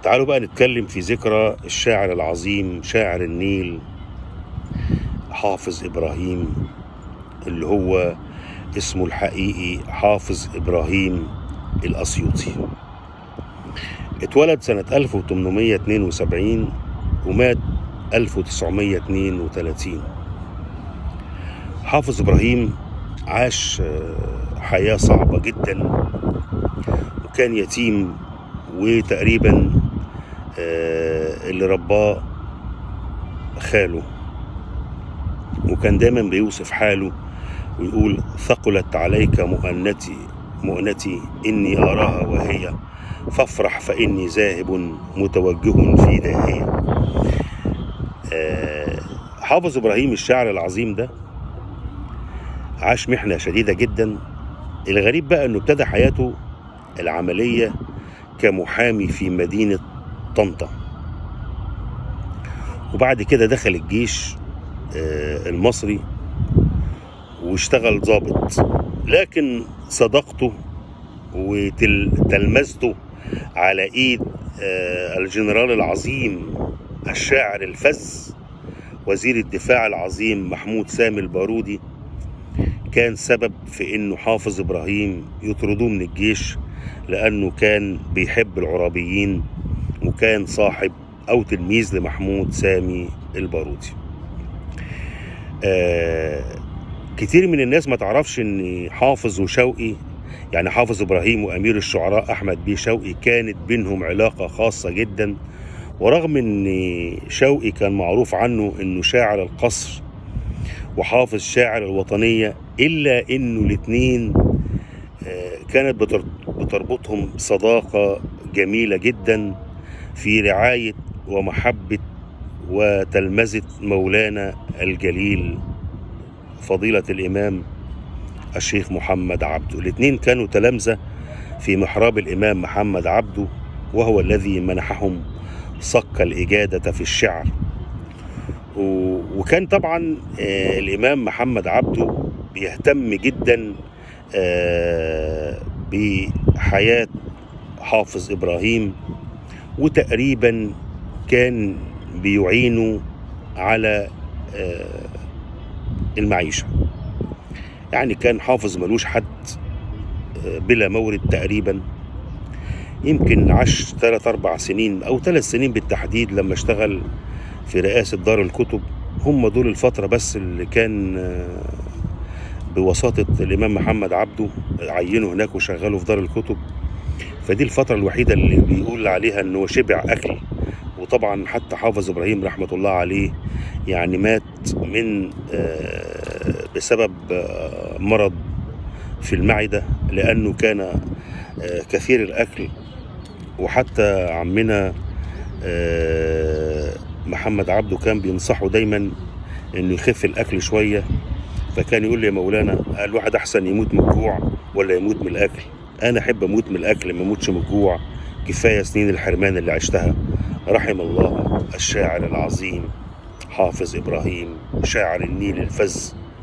تعالوا بقى نتكلم في ذكرى الشاعر العظيم شاعر النيل حافظ إبراهيم، اللي هو اسمه الحقيقي حافظ إبراهيم الأسيوطي. اتولد سنة 1872 ومات 1932. حافظ إبراهيم عاش حياة صعبة جدا، وكان يتيم، وتقريبا اللي رباه خاله، وكان دايما بيوصف حاله ويقول: ثقلت عليك مؤنتي إني أراها وهي، فافرح فإني ذاهب متوجه في داهية. حافظ إبراهيم الشاعر العظيم ده عاش محنة شديدة جدا. الغريب بقى أنه ابتدى حياته العملية كمحامي في مدينة طنطا، وبعد كده دخل الجيش المصري واشتغل ضابط، لكن صداقته وتلمذته على ايد الجنرال العظيم الشاعر الفذ وزير الدفاع العظيم محمود سامي البارودي كان سبب في انه حافظ ابراهيم يطردوه من الجيش، لانه كان بيحب العرابيين وكان صاحب او تلميذ لمحمود سامي البارودي. كتير من الناس ما تعرفش ان حافظ وشوقي، يعني حافظ ابراهيم وامير الشعراء احمد بيه شوقي، كانت بينهم علاقة خاصة جدا. ورغم ان شوقي كان معروف عنه انه شاعر القصر وحافظ شاعر الوطنية، الا انه الاتنين كانت بتربطهم صداقة جميلة جدا في رعاية ومحبة وتلمذة مولانا الجليل فضيلة الإمام الشيخ محمد عبده. الاثنين كانوا تلامذة في محراب الإمام محمد عبده، وهو الذي منحهم صك الإجادة في الشعر. وكان طبعا الإمام محمد عبده بيهتم جدا بحياة حافظ إبراهيم، وتقريبا كان بيعينه على المعيشة. يعني كان حافظ ملوش حد بلا مورد تقريبا. يمكن عاش 3-4 سنين أو 3 سنين بالتحديد لما اشتغل في رئاسة دار الكتب، هم دول الفترة بس اللي كان بوساطة الإمام محمد عبده عينه هناك وشغله في دار الكتب. فدي الفترة الوحيدة اللي بيقول عليها أنه شبع أكل. وطبعا حتى حافظ إبراهيم رحمة الله عليه يعني مات من بسبب مرض في المعدة، لأنه كان كثير الأكل. وحتى عمنا محمد عبده كان بينصحه دايما أنه يخف الأكل شوية، فكان يقول لي: يا مولانا، الواحد أحسن يموت من الجوع ولا يموت من الأكل؟ أنا أحب أموت من الأكل، ما أموتش من الجوع. كفاية سنين الحرمان اللي عشتها. رحم الله الشاعر العظيم حافظ إبراهيم شاعر النيل الفذ